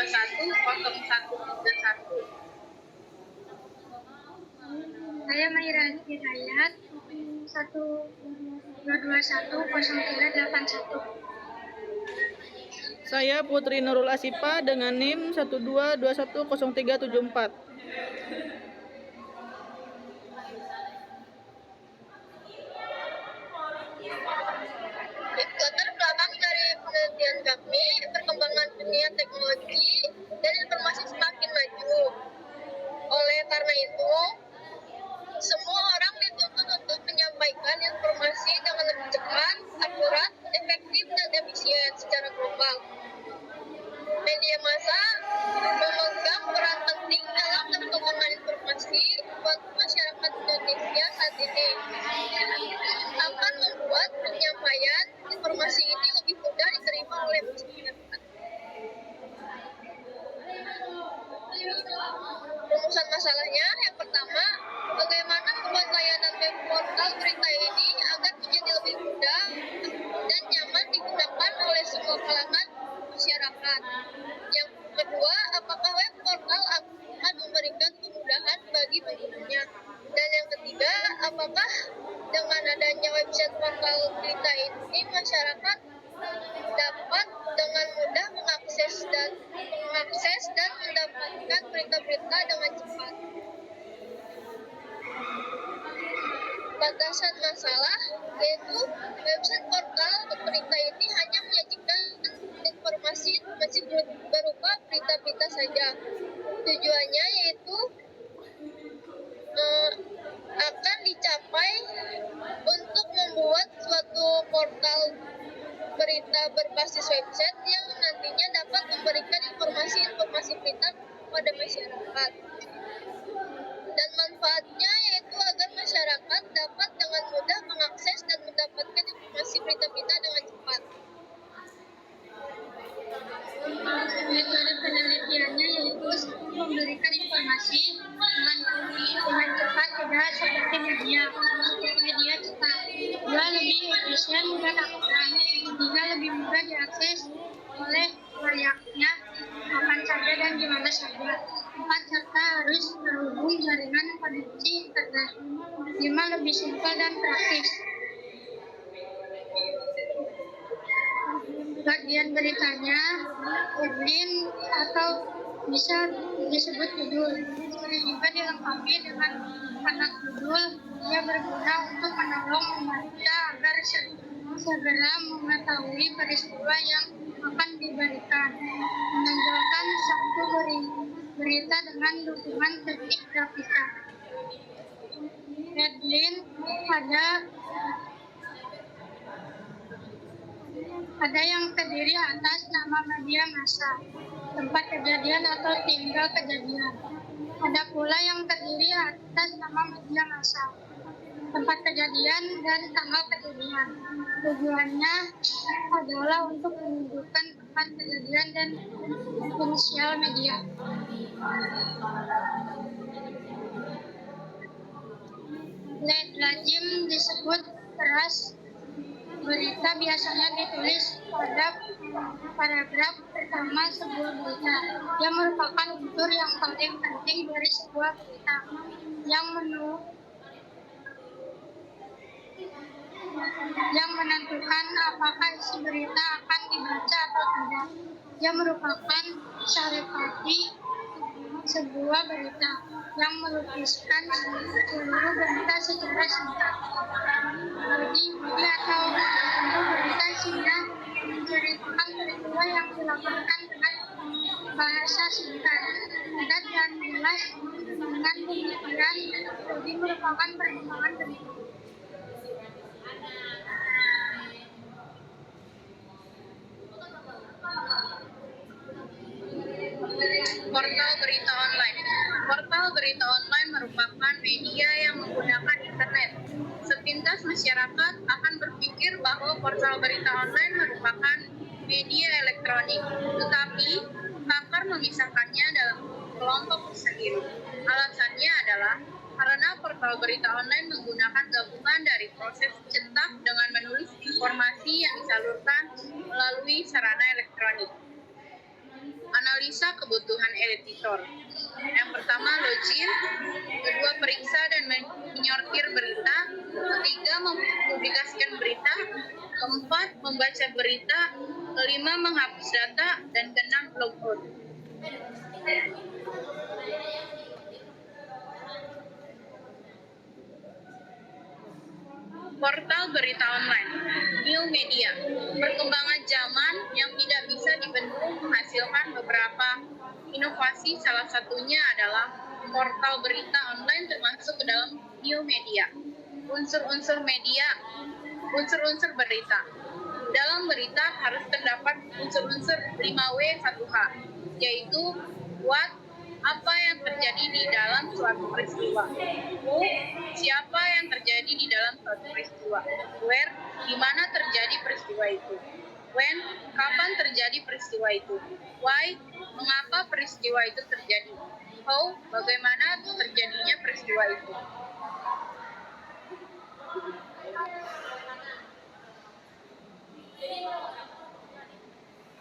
02210131. Saya Maira Hidayat 12210381. Saya Putri Nurul Asifa dengan NIM 12210374. Latar belakang dari penelitian kami, perkembangan dunia teknologi dan informasi semakin maju. Oleh karena itu, semua orang dituntut untuk menyampaikan informasi dengan lebih cepat, akurat, efektif, dan efisien secara global. Media massa memegang peran penting dalam perkembangan informasi bagi masyarakat Indonesia saat ini. Akan membuat penyampaian informasi ini lebih mudah diterima oleh masyarakat. Rumusan masalahnya, yang pertama, bagaimana membuat layanan web portal berita ini agar menjadi lebih mudah dan nyaman digunakan oleh semua kalangan masyarakat. Yang kedua, apakah web portal akan memberikan kemudahan bagi penggunanya? Dan yang ketiga, apakah dengan adanya website portal berita ini masyarakat dapat dengan mudah mengakses dan mendapatkan berita-berita dengan cepat? Batasan masalah yaitu website portal berita ini hanya menyajikan informasi berupa berita-berita saja. Tujuannya yaitu akan dicapai untuk membuat suatu portal berita berbasis website yang nantinya dapat memberikan informasi berita kepada masyarakat. Dan manfaatnya yaitu agar masyarakat dapat dengan mudah mengakses dan mendapatkan informasi berita-berita dengan cepat. Metode penelitiannya yaitu memberikan informasi dengan cepat, tidak seperti media cetak. Dua, lebih efisien dan akurat. Tiga, lebih mudah diakses oleh layaknya kapan saja dan di mana saja. Empat, serta harus terhubung jaringan koneksi internet. Lima, lebih simpel dan praktis. Bagian beritanya, headline atau bisa disebut judul. Sering juga dilengkapi dengan anak judul. Ia berguna untuk menolong membaca agar segera mengetahui peristiwa yang akan diberikan. Menonjolkan satu berita dengan dukungan ketik grafika. Headline ada yang terdiri atas nama media massa, tempat kejadian atau tinggal kejadian. Ada pula yang terdiri atas nama media massa, tempat kejadian, dan tanggal kejadian. Tujuannya adalah untuk menunjukkan tempat kejadian dan inisial media. Lazim disebut keras. Berita biasanya ditulis pada paragraf pertama sebuah berita. Dia merupakan unsur yang paling penting dari sebuah berita yang menentukan apakah isi berita akan dibaca atau tidak. Dia merupakan saripati sebuah berita yang melukiskan seluruh berita secara singkat. Media atau berita sehingga menceritakan peristiwa yang dilaporkan dengan bahasa singkat, padat dan jelas. Dengan demikian, jadi merupakan perkembangan berita. Portal berita online. Portal berita online merupakan media yang menggunakan internet. Sepintas masyarakat akan berpikir bahwa portal berita online merupakan media elektronik, tetapi pakar memisahkannya dalam kelompok tersendiri. Alasannya adalah karena portal berita online menggunakan gabungan dari proses cetak dengan menulis informasi yang disalurkan melalui sarana elektronik. Analisa kebutuhan editor. Yang pertama, login. Kedua, periksa dan menyortir berita. Ketiga, mempublikasikan berita. Keempat, membaca berita. Kelima, menghapus data. Dan keenam, logout. Portal berita online, new media, perkembangan zaman yang tidak bisa dibendung menghasilkan beberapa inovasi. Salah satunya adalah portal berita online termasuk ke dalam new media. Unsur-unsur media, unsur-unsur berita. Dalam berita harus terdapat unsur-unsur 5W 1H, yaitu what, apa yang terjadi di dalam suatu peristiwa. Who, siapa yang terjadi di dalam suatu peristiwa. Where, di mana terjadi peristiwa itu. When, kapan terjadi peristiwa itu. Why, mengapa peristiwa itu terjadi. How, bagaimana terjadinya peristiwa itu.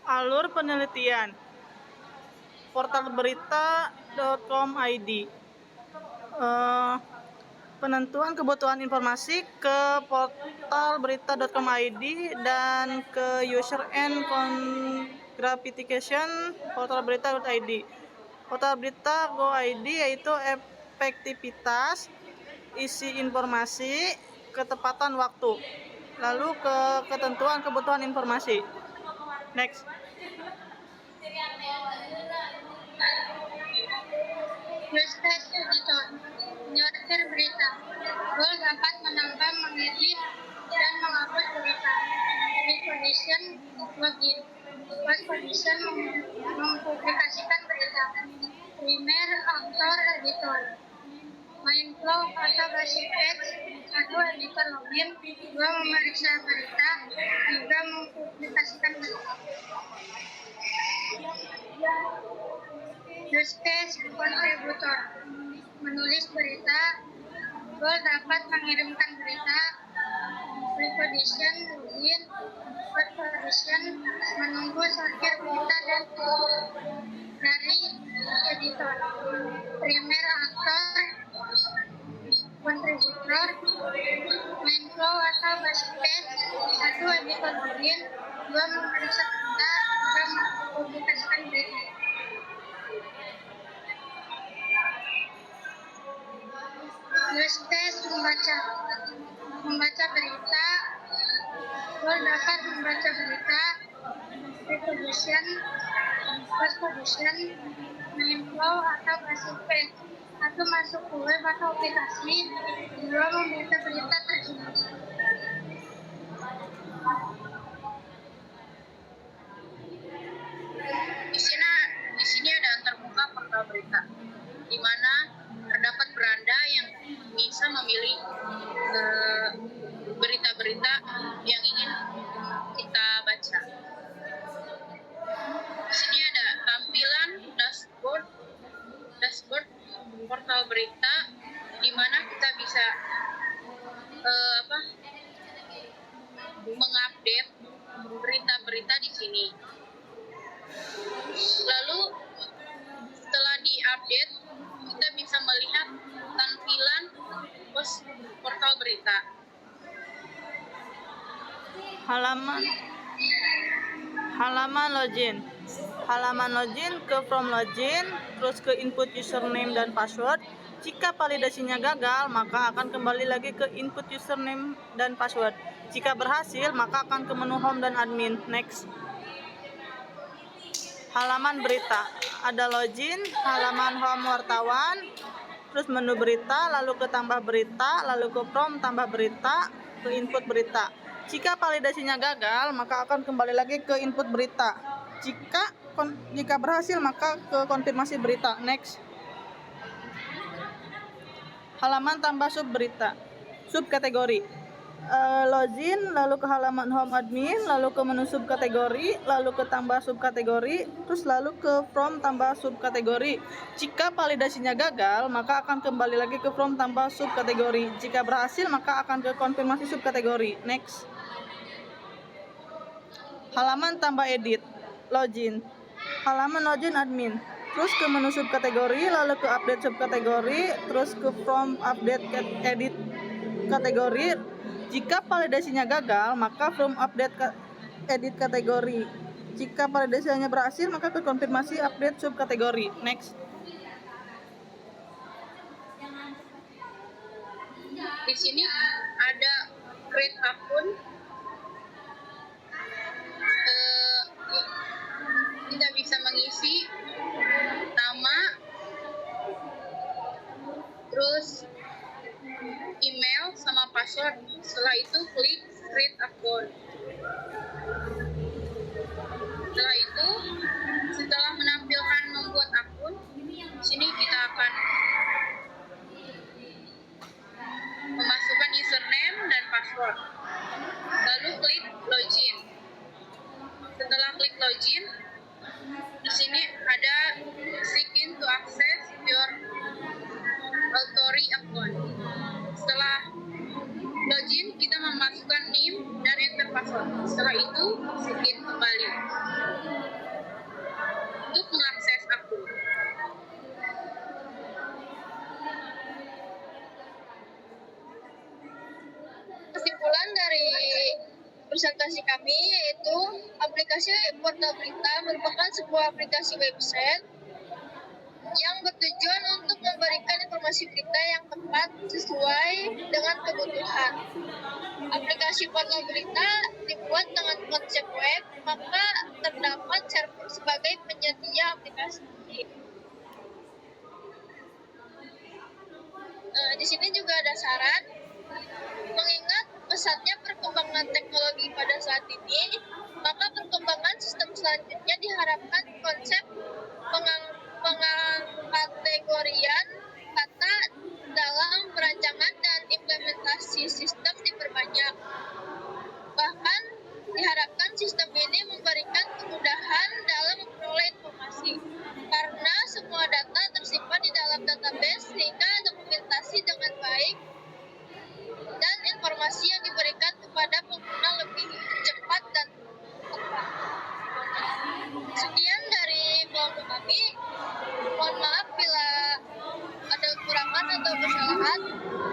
Alur penelitian. Portal berita.com.id. Penentuan kebutuhan informasi ke portal berita.com.id dan ke user and gratification portal berita.id. Portal berita.go.id yaitu efektivitas, isi informasi, ketepatan waktu. Lalu ke ketentuan kebutuhan informasi. Next. Use case editor, menyortir berita. Goal dapat menambah, mengedit, dan menghapus berita. Reposition, login. Post position, mempublikasikan berita. Primer author editor. Main flow atau basic text. 1. Editor login. 2. Memeriksa berita. 3. Mempublikasikan berita. Use case contributor, menulis berita. Goal dapat mengirimkan berita. Preposition, login. Post position, menunggu sortir berita dan dari editor. Primer author, contributor. Main flow atau basic text. 1. Editor login. 2. Memeriksa berita. 3. Mempublikasikan berita. Use case membaca berita. Goal dapat membaca berita. Preposition, post position, main flow atau basic text. 1. Masuk ke web atau aplikasi. 2. Membaca berita terjemah. Di sini ada antarmuka portal berita, di mana terdapat beranda yang bisa memilih berita-berita yang ingin kita baca. Di sini ada tampilan dashboard portal berita, di mana kita bisa mengupdate berita-berita di sini. Lalu setelah diupdate, kita bisa melihat tampilan portal berita. Halaman login. Halaman login ke from login, terus ke input username dan password. Jika validasinya gagal, maka akan kembali lagi ke input username dan password. Jika berhasil, maka akan ke menu home dan admin. Next. Halaman berita. Ada login, halaman home wartawan, terus menu berita, lalu ke tambah berita, lalu ke from tambah berita, ke input berita. Jika validasinya gagal, maka akan kembali lagi ke input berita. Jika berhasil, maka ke konfirmasi berita. Next. Halaman tambah sub berita. Subkategori. Login, lalu ke halaman home admin, lalu ke menu subkategori, lalu ke tambah subkategori, terus lalu ke from tambah subkategori. Jika validasinya gagal, maka akan kembali lagi ke from tambah subkategori. Jika berhasil, maka akan ke konfirmasi subkategori. Next. Halaman tambah edit. Login. halaman login admin, terus ke menu subkategori, lalu ke update subkategori, terus ke from update edit kategori. Jika validasinya gagal, maka from update edit kategori. Jika validasinya berhasil, maka ke konfirmasi update subkategori. Next. Di sini ada create akun. Kita bisa mengisi nama, terus email sama password. Setelah itu klik create akun. Setelah itu, setelah menampilkan membuat akun, di sini kita akan memasukkan username dan password. Lalu klik login. Setelah klik login, di sini ada sign in to access your Authority account. Setelah login, kita memasukkan name dan enter password. Setelah itu, sign in kembali untuk mengakses akun. Kesimpulan dari presentasi kami yaitu aplikasi Portal Berita merupakan sebuah aplikasi website yang bertujuan untuk memberikan informasi berita yang tepat sesuai dengan kebutuhan. Aplikasi Portal Berita dibuat dengan konsep web, maka terdapat server sebagai penyedia aplikasi. Di sini juga ada saran, mengingat pesatnya perkembangan teknologi pada saat ini, maka perkembangan sistem selanjutnya diharapkan konsep pengkategorian kata dalam perancangan dan implementasi sistem diperbanyak. Bahkan diharapkan sistem ini memberikan kemudahan dalam memperoleh informasi, karena semua data tersimpan di dalam database sehingga dokumentasi dengan baik dan informasi yang diberikan kepada pengguna lebih cepat dan tepat. Sekian dari kelompok kami. Mohon maaf bila ada kekurangan atau kesalahan.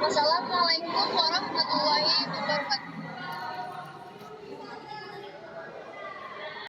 Wassalamualaikum warahmatullahi wabarakatuh.